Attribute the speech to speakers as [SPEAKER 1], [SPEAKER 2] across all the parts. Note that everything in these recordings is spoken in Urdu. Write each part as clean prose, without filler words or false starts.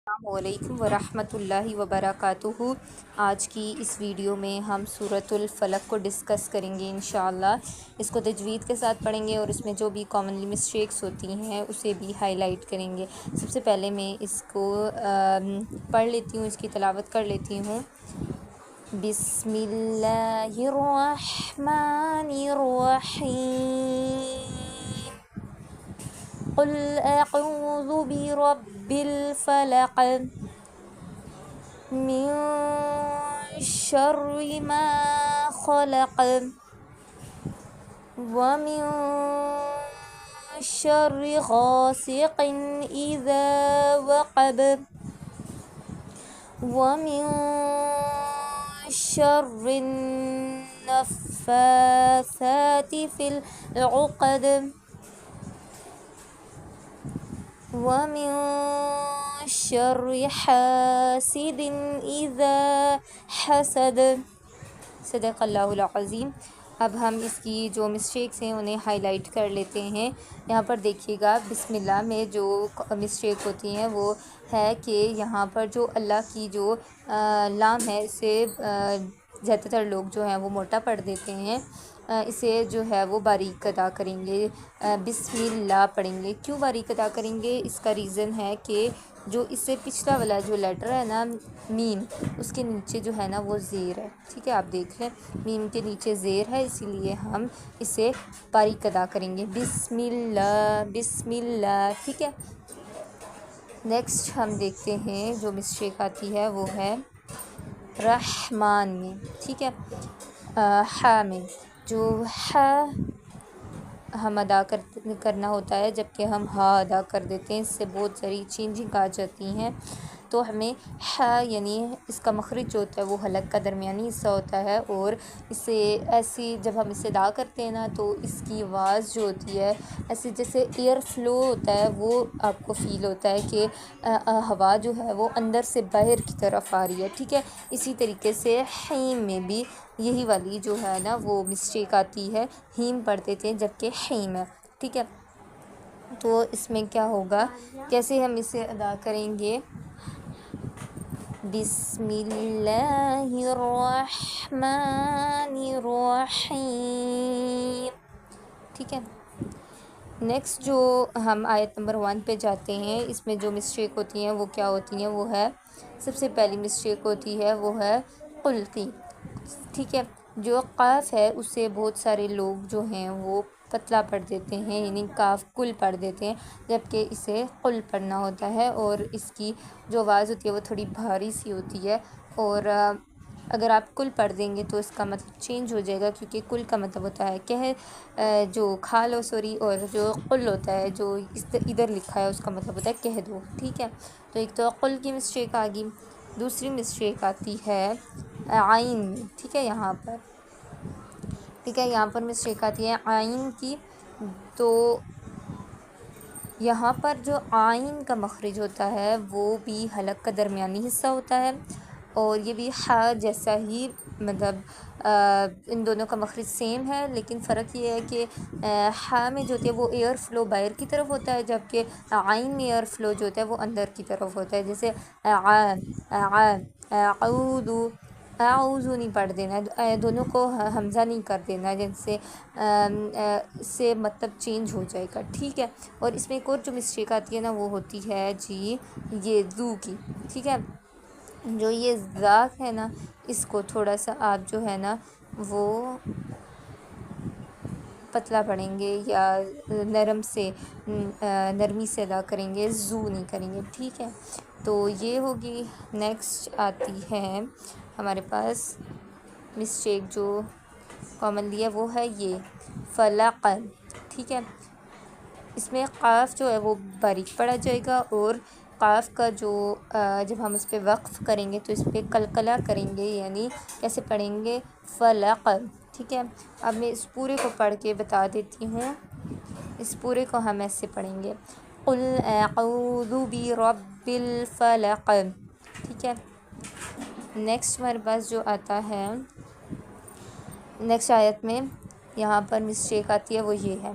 [SPEAKER 1] السلام علیکم ورحمۃ اللہ وبرکاتہ۔ آج کی اس ویڈیو میں ہم سورۃ الفلق کو ڈسکس کریں گے انشاءاللہ۔ اس کو تجوید کے ساتھ پڑھیں گے اور اس میں جو بھی کامنلی مسٹیکس ہوتی ہیں اسے بھی ہائی لائٹ کریں گے۔ سب سے پہلے میں اس کو پڑھ لیتی ہوں، اس کی تلاوت کر لیتی ہوں۔ بسم اللہ الرحمن الرحیم۔ قل اعوذ برب الفلق من شر ما خلق ومن شر غاسق اذا وقب ومن شر النفاثات في العقد ومن شر حاسد اذا حسد۔ صدق اللہ العظیم۔ اب ہم اس کی جو مسٹیکس ہیں انہیں ہائی لائٹ کر لیتے ہیں۔ یہاں پر دیکھیے گا بسم اللہ میں جو مسٹیک ہوتی ہیں وہ ہے کہ یہاں پر جو اللہ کی جو لام ہے اسے زیادہ تر لوگ جو ہیں وہ موٹا پڑھ دیتے ہیں، اسے جو ہے وہ باریک ادا کریں گے، بسم اللہ پڑھیں گے۔ کیوں باریک ادا کریں گے؟ اس کا ریزن ہے کہ جو اس سے پچھلا والا جو لیٹر ہے نا میم، اس کے نیچے جو ہے نا وہ زیر ہے، ٹھیک ہے، آپ دیکھ لیں میم کے نیچے زیر ہے، اسی لیے ہم اسے باریک ادا کریں گے، بسم اللہ بسم اللہ، ٹھیک ہے۔ نیکسٹ ہم دیکھتے ہیں جو مسٹیک آتی ہے وہ ہے رحمان میں، ٹھیک ہے، ہا میں جو ہا ہم ادا کرنا ہوتا ہے جبکہ ہم ہا ادا کر دیتے ہیں، اس سے بہت ساری چینجنگ آ جاتی ہیں، تو ہمیں ہا یعنی اس کا مخرج جو ہوتا ہے وہ حلق کا درمیانی حصہ ہوتا ہے، اور اسے ایسی جب ہم اسے ادا کرتے ہیں نا تو اس کی آواز جو ہوتی ہے ایسے جیسے ایئر فلو ہوتا ہے، وہ آپ کو فیل ہوتا ہے کہ ہوا جو ہے وہ اندر سے باہر کی طرف آ رہی ہے، ٹھیک ہے۔ اسی طریقے سے حیم میں بھی یہی والی جو ہے نا وہ مسٹیک آتی ہے، ہیم پڑھ دیتے ہیں جبکہ حیم ہے، ٹھیک ہے۔ تو اس میں کیا ہوگا، کیسے ہم اسے ادا کریں گے، بسم اللہ الرحمن الرحیم، ٹھیک ہے۔ نیکسٹ جو ہم آیت نمبر 1 پہ جاتے ہیں، اس میں جو مسٹیک ہوتی ہیں وہ کیا ہوتی ہیں، وہ ہے سب سے پہلی مسٹیک ہوتی ہے وہ ہے قل کی، ٹھیک ہے۔ جو قاف ہے اسے بہت سارے لوگ جو ہیں وہ پتلا پڑھ دیتے ہیں، یعنی کاف کل پڑھ دیتے ہیں، جبکہ اسے قل پڑھنا ہوتا ہے، اور اس کی جو آواز ہوتی ہے وہ تھوڑی بھاری سی ہوتی ہے، اور اگر آپ کل پڑھ دیں گے تو اس کا مطلب چینج ہو جائے گا، کیونکہ کل کا مطلب ہوتا ہے جو کھا لو سوری، اور جو قل ہوتا ہے جو ادھر لکھا ہے اس کا مطلب ہوتا ہے کہہ دو، ٹھیک ہے۔ تو ایک تو قل کی مسٹیک آ گئی، دوسری مسٹیک آتی ہے عین، ٹھیک ہے، یہاں پر مسٹیک آتی ہے عین کی، تو یہاں پر جو عین کا مخرج ہوتا ہے وہ بھی حلق کا درمیانی حصہ ہوتا ہے، اور یہ بھی ہا جیسا ہی، مطلب ان دونوں کا مخرج سیم ہے، لیکن فرق یہ ہے کہ ہا میں جو ہوتی ہے وہ ایئر فلو باہر کی طرف ہوتا ہے، جبکہ عین میں ایئر فلو جو ہوتا ہے وہ اندر کی طرف ہوتا ہے، جیسے اعوذ، اعوذ نہیں پڑھ دینا، دونوں کو حمزہ نہیں کر دینا، جن سے اس سے مطلب چینج ہو جائے گا، ٹھیک ہے۔ اور اس میں ایک اور جو مسٹیک آتی ہے نا وہ ہوتی ہے جی یہ ذو کی، ٹھیک ہے۔ جو یہ ذات ہے نا اس کو تھوڑا سا آپ جو ہے نا وہ پتلا پڑھیں گے یا نرمی سے ادا کریں گے، زو نہیں کریں گے، ٹھیک ہے۔ تو یہ ہوگی۔ نیکسٹ آتی ہے ہمارے پاس مسٹیک جو کامنلی ہے وہ ہے یہ فلق، ٹھیک ہے۔ اس میں قاف جو ہے وہ باریک پڑھا جائے گا، اور قاف کا جو جب ہم اس پہ وقف کریں گے تو اس پہ قلقلہ کریں گے، یعنی کیسے پڑھیں گے، فلق، ٹھیک ہے۔ اب میں اس پورے کو پڑھ کے بتا دیتی ہوں، اس پورے کو ہم ایسے پڑھیں گے، قل اعوذ برب الفلق، ٹھیک ہے۔ نیکسٹ ہمارے پاس جو آتا ہے نیکسٹ آیت میں یہاں پر مسٹیک آتی ہے وہ یہ ہے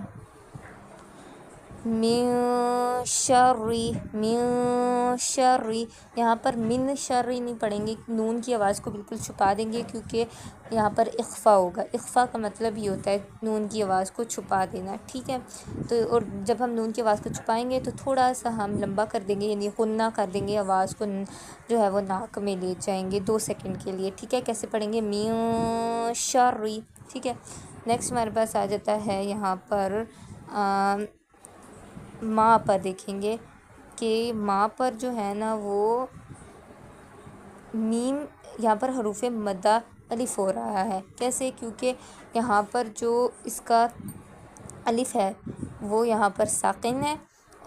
[SPEAKER 1] من شری، من شری، یہاں پر من شری نہیں پڑھیں گے، نون کی آواز کو بالکل چھپا دیں گے کیونکہ یہاں پر اخفا ہوگا۔ اخفا کا مطلب یہ ہوتا ہے نون کی آواز کو چھپا دینا، ٹھیک ہے۔ تو اور جب ہم نون کی آواز کو چھپائیں گے تو تھوڑا سا ہم لمبا کر دیں گے، یعنی غنہ کر دیں گے، آواز کو جو ہے وہ ناک میں لے جائیں گے 2 سیکنڈ کے لیے، ٹھیک ہے۔ کیسے پڑھیں گے؟ من شری، ٹھیک ہے۔ نیکسٹ ہمارے پاس آ جاتا ہے یہاں پر ماں پر، دیکھیں گے کہ ماں پر جو ہے نا وہ میم یہاں پر حروف مدہ الف ہو رہا ہے۔ کیسے؟ کیونکہ یہاں پر جو اس کا الف ہے وہ یہاں پر ساکن ہے،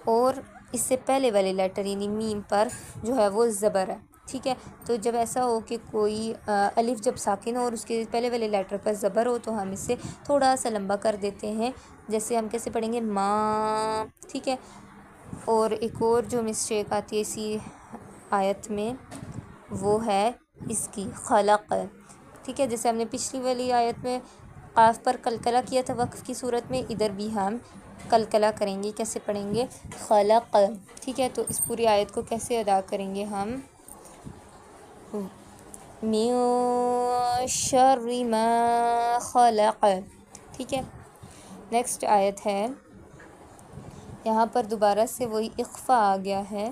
[SPEAKER 1] اور اس سے پہلے والے لیٹر یعنی میم پر جو ہے وہ زبر ہے، ٹھیک ہے۔ تو جب ایسا ہو کہ کوئی الف جب ساکن ہو اور اس کے پہلے والے لیٹر پر زبر ہو تو ہم اسے تھوڑا سا لمبا کر دیتے ہیں، جیسے ہم کیسے پڑھیں گے؟ ماں، ٹھیک ہے۔ اور ایک اور جو مسٹیک آتی ہے اسی آیت میں وہ ہے اس کی خلق، ٹھیک ہے۔ جیسے ہم نے پچھلی والی آیت میں قاف پر قلقلہ کیا تھا وقف کی صورت میں، ادھر بھی ہم قلقلہ کریں گے۔ کیسے پڑھیں گے؟ خلق، ٹھیک ہے۔ تو اس پوری آیت کو کیسے ادا کریں گے ہم؟ من شر ما خلق، ٹھیک ہے۔ نیکسٹ آیت ہے، یہاں پر دوبارہ سے وہی اخفا آ گیا ہے،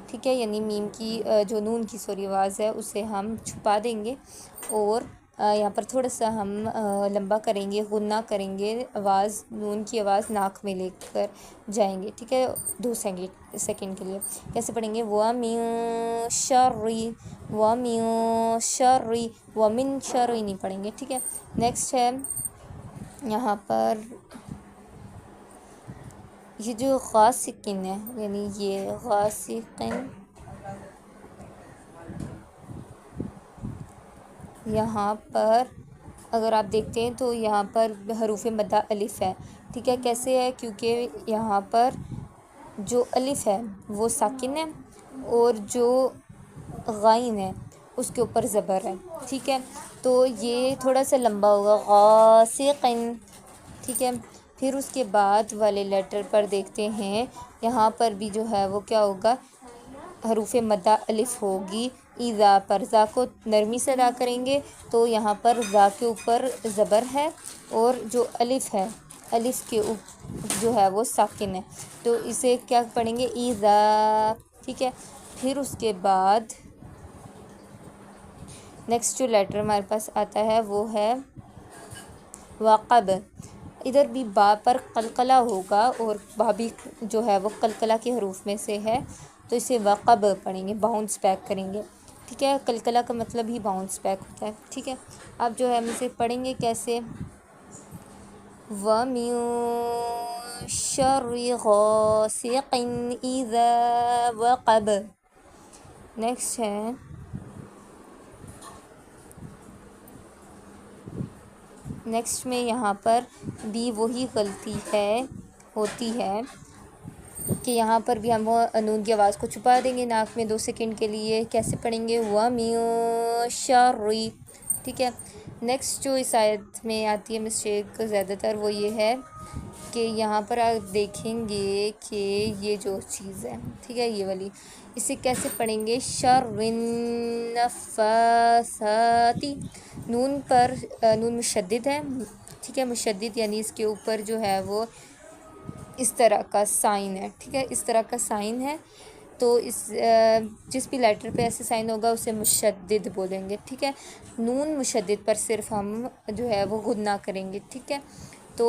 [SPEAKER 1] ٹھیک ہے، یعنی میم کی جو نون کی سوری آواز ہے اسے ہم چھپا دیں گے، اور یہاں پر تھوڑا سا ہم لمبا کریں گے، غنہ کریں گے، آواز نون کی آواز ناک میں لے کر جائیں گے، ٹھیک ہے، 2 سیکنڈ کے لیے۔ کیسے پڑھیں گے؟ وَمِن شَرِّ، وَمِن شَرِّ، وَمِن شَرِّ نہیں پڑھیں گے، ٹھیک ہے۔ نیکسٹ ہے یہاں پر یہ جو غاسقین ہے، یعنی یہ غاسقین، یہاں پر اگر آپ دیکھتے ہیں تو یہاں پر حروف مدہ الف ہے، ٹھیک ہے۔ کیسے ہے؟ کیونکہ یہاں پر جو الف ہے وہ ساکن ہے اور جو غائن ہے اس کے اوپر زبر ہے، ٹھیک ہے۔ تو یہ تھوڑا سا لمبا ہوگا، غاسقین، ٹھیک ہے۔ پھر اس کے بعد والے لیٹر پر دیکھتے ہیں، یہاں پر بھی جو ہے وہ کیا ہوگا؟ حروف مدہ الف ہوگی، ایزا پر زا کو نرمی سے ادا کریں گے تو یہاں پر زا کے اوپر زبر ہے، اور جو الف ہے الف کے جو ہے وہ ساکن ہے، تو اسے کیا پڑھیں گے؟ ایزا، ٹھیک ہے۔ پھر اس کے بعد نیکسٹ جو لیٹر ہمارے پاس آتا ہے وہ ہے وقب، ادھر بھی با پر قلقلہ ہوگا، اور با بھی جو ہے وہ قلقلہ کے حروف میں سے ہے، تو اسے وقب پڑھیں گے، باؤنس بیک کریں گے، ٹھیک ہے۔ قلقلہ کا مطلب ہی باؤنس بیک ہوتا ہے، ٹھیک ہے۔ اب جو ہے ہم اسے پڑھیں گے کیسے؟ وَمِن شَرِّ غَاسِقٍ إِذَا وَقَبَ۔ نیکسٹ ہے نیکسٹ میں یہاں پر بھی وہی غلطی ہوتی ہے کہ یہاں پر بھی ہم نون کی آواز کو چھپا دیں گے ناک میں 2 سیکنڈ کے لیے۔ کیسے پڑھیں گے؟ وَمِن شَرِّ، ٹھیک ہے۔ نیکسٹ جو اس آیت میں آتی ہے مسٹیک زیادہ تر وہ یہ ہے کہ یہاں پر آپ دیکھیں گے کہ یہ جو چیز ہے، ٹھیک ہے، یہ والی، اسے کیسے پڑھیں گے؟ شَرِّ النَّفَّاثَاتِ، نون پر نون مشدد ہے، ٹھیک ہے، مشدد یعنی اس کے اوپر جو ہے وہ اس طرح کا سائن ہے، ٹھیک ہے، اس طرح کا سائن ہے، تو جس بھی لیٹر پہ ایسے سائن ہوگا اسے مشدد بولیں گے، ٹھیک ہے۔ نون مشدد پر صرف ہم جو ہے وہ غنہ کریں گے، ٹھیک ہے۔ تو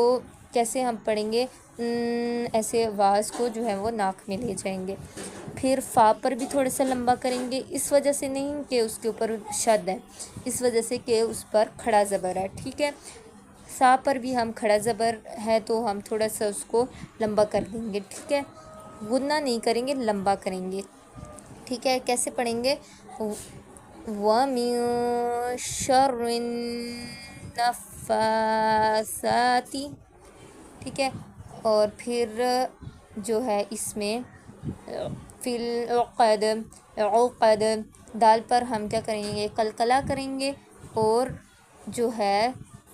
[SPEAKER 1] کیسے ہم پڑھیں گے؟ ایسے آواز کو جو ہے وہ ناک میں لے جائیں گے۔ پھر فا پر بھی تھوڑا سا لمبا کریں گے، اس وجہ سے نہیں کہ اس کے اوپر شد ہے، اس وجہ سے کہ اس پر کھڑا زبر ہے، ٹھیک ہے۔ سا پر بھی ہم کھڑا زبر ہے تو ہم تھوڑا سا اس کو لمبا کر دیں گے، ٹھیک ہے، غنہ نہیں کریں گے، لمبا کریں گے، ٹھیک ہے۔ کیسے پڑھیں گے؟ وَمِن شَرِّ النَّفَّاثَاتِ، ٹھیک ہے۔ اور پھر جو ہے اس میں فی العقد، عقد، دال پر ہم کیا کریں گے؟ قلقلہ کریں گے، اور جو ہے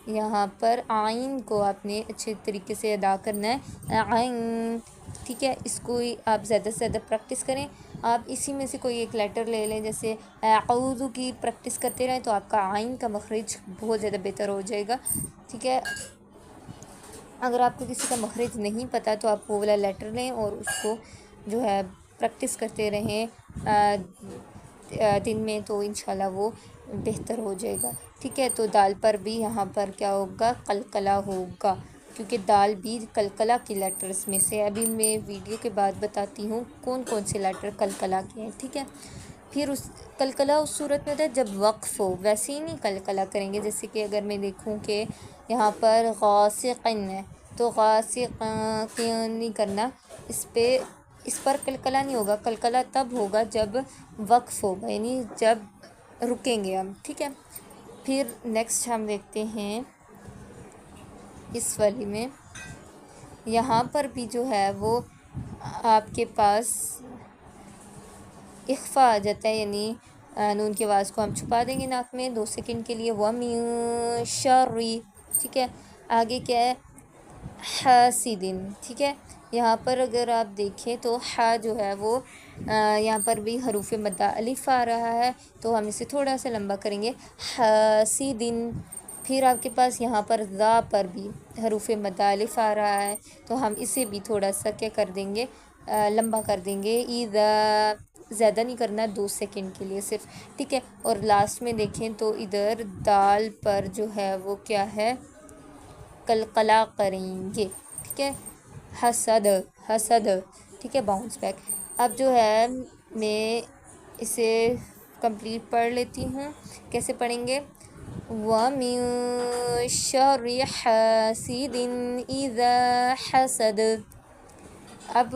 [SPEAKER 1] یہاں پر آئین کو آپ نے اچھے طریقے سے ادا کرنا ہے، آئین، ٹھیک ہے. اس کو آپ زیادہ سے زیادہ پریکٹس کریں. آپ اسی میں سے کوئی ایک لیٹر لے لیں، جیسے اعوذ کی پریکٹس کرتے رہیں تو آپ کا آئین کا مخرج بہت زیادہ بہتر ہو جائے گا، ٹھیک ہے. اگر آپ کو کسی کا مخرج نہیں پتہ تو آپ وہ والا لیٹر لیں اور اس کو جو ہے پریکٹس کرتے رہیں دن میں، تو انشاءاللہ وہ بہتر ہو جائے گا، ٹھیک ہے. تو دال پر بھی یہاں پر کیا ہوگا، قلقلہ ہوگا، کیونکہ دال بھی قلقلہ کے لیٹرز میں سے. ابھی میں ویڈیو کے بعد بتاتی ہوں کون کون سے لیٹر قلقلہ کے ہیں، ٹھیک ہے. پھر اس قلقلہ اس صورت میں ہوتا ہے جب وقف ہو، ویسے ہی نہیں قلقلہ کریں گے. جیسے کہ اگر میں دیکھوں کہ یہاں پر غاسقن ہے تو غاسقن نہیں کرنا، اس پر قلقلہ نہیں ہوگا. قلقلہ تب ہوگا جب وقف ہوگا، یعنی جب رکیں گے ہم، ٹھیک ہے. پھر نیکسٹ ہم دیکھتے ہیں اس والی میں، یہاں پر بھی جو ہے وہ آپ کے پاس اخفا آ جاتا ہے، یعنی نون کی آواز کو ہم چھپا دیں گے ناک میں 2 سیکنڈ کے لیے. وَمِن شَرِّ، ٹھیک ہے. آگے کیا ہے، حاسدن، ٹھیک ہے. یہاں پر اگر آپ دیکھیں تو حا جو ہے وہ یہاں پر بھی حروف مدہ الف آ رہا ہے، تو ہم اسے تھوڑا سا لمبا کریں گے، حاسدن. پھر آپ کے پاس یہاں پر ذا پر بھی حروف مدہ الف آ رہا ہے، تو ہم اسے بھی تھوڑا سا کیا کر دیں گے، لمبا کر دیں گے. اذا، زیادہ نہیں کرنا، 2 سیکنڈ کے لیے صرف، ٹھیک ہے. اور لاسٹ میں دیکھیں تو ادھر دال پر جو ہے وہ کیا ہے، قلقلہ کریں گے، ٹھیک ہے. حسد، حسد، ٹھیک ہے. Bounce back. اب جو ہے میں اسے کمپلیٹ پڑھ لیتی ہوں. کیسے پڑھیں گے، وَمِن شَرِّ حَاسِدٍ إِذَا حَسَدَ. اب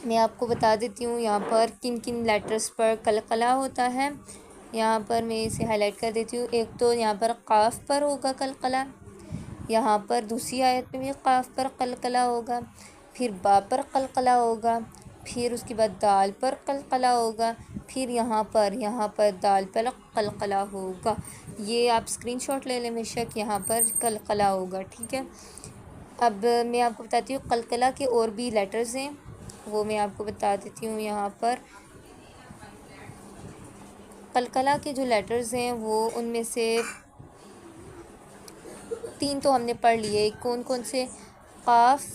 [SPEAKER 1] میں آپ کو بتا دیتی ہوں یہاں پر کن کن لیٹرز پر قلقلہ ہوتا ہے. یہاں پر میں اسے ہائی لائٹ کر دیتی ہوں. ایک تو یہاں پر قاف پر ہوگا قلقلہ، یہاں پر دوسری آیت میں بھی قاف پر قلقلہ ہوگا، پھر با پر قلقلہ ہوگا، پھر اس کے بعد دال پر قلقلہ ہوگا، پھر یہاں پر دال پر قلقلہ ہوگا. یہ آپ اسکرین شاٹ لے لیں بے شک، یہاں پر قلقلہ ہوگا، ٹھیک ہے. اب میں آپ کو بتاتی ہوں قلقلہ کے اور بھی لیٹرز ہیں، وہ میں آپ کو بتا دیتی ہوں. یہاں پر قلقلہ کے جو لیٹرز ہیں وہ ان میں سے 3 تو ہم نے پڑھ لیے. کون کون سے، قاف،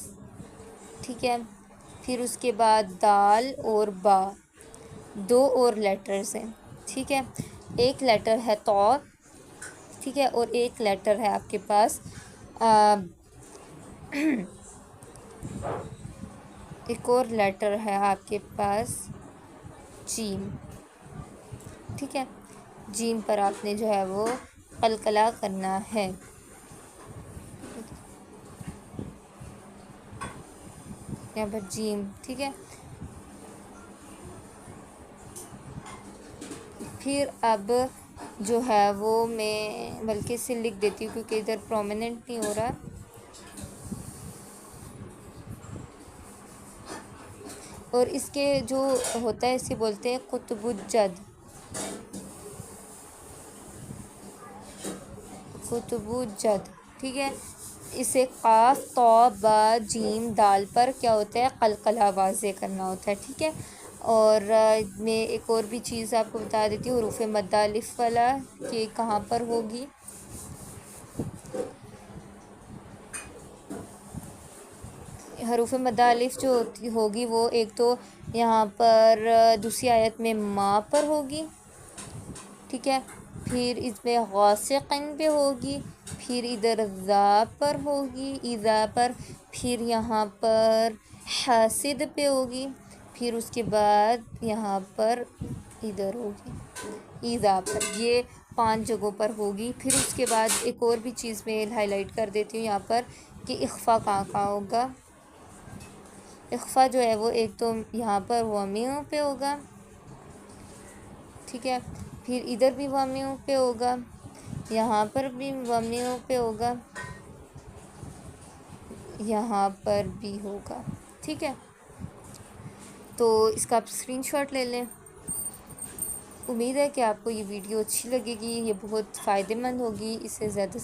[SPEAKER 1] ٹھیک ہے. پھر اس کے بعد دال اور با، 2 اور لیٹرز ہیں، ٹھیک ہے. ایک لیٹر ہے تو، ٹھیک ہے. اور ایک لیٹر ہے آپ کے پاس ایک اور لیٹر ہے آپ کے پاس جیم، ٹھیک ہے. جیم پر آپ نے جو ہے وہ قلقلہ کرنا ہے. یہاں پر جیم، ٹھیک ہے. پھر اب جو ہے وہ میں بلکہ سے لکھ دیتی ہوں کیونکہ ادھر پرومیننٹ نہیں ہو رہا. اور اس کے جو ہوتا ہے اسے بولتے ہیں قطب الجد، قطب الجد، ٹھیک ہے. اسے قاف طا با جیم دال پر کیا ہوتا ہے، قلقلہ واضح کرنا ہوتا ہے، ٹھیک ہے. اور میں ایک اور بھی چیز آپ کو بتا دیتی ہوں، حروف مدہ الف والا کہ کہاں پر ہوگی. حروف مدہ الف جو ہوگی وہ ایک تو یہاں پر دوسری آیت میں ما پر ہوگی، ٹھیک ہے. پھر اس میں غاسقن پہ ہوگی، پھر ادھر ذا پر ہوگی، اذا پر، پھر یہاں پر حاسد پہ ہوگی، پھر اس کے بعد یہاں پر ادھر ہوگی اذا پر. یہ 5 جگہوں پر ہوگی. پھر اس کے بعد ایک اور بھی چیز میں ہائی لائٹ کر دیتی ہوں یہاں پر کہ اخفا کہاں کہاں ہوگا. اخفا جو ہے وہ ایک تو یہاں پر وَمِن پہ ہوگا، ٹھیک ہے. پھر ادھر بھی وَمِن پہ ہوگا، یہاں پر بھی وَمِن پہ ہوگا، یہاں پر بھی ہوگا، ٹھیک ہے. تو اس کا آپ اسکرین شاٹ لے لیں. امید ہے کہ آپ کو یہ ویڈیو اچھی لگے گی، یہ بہت فائدہ مند ہوگی. اسے زیادہ سے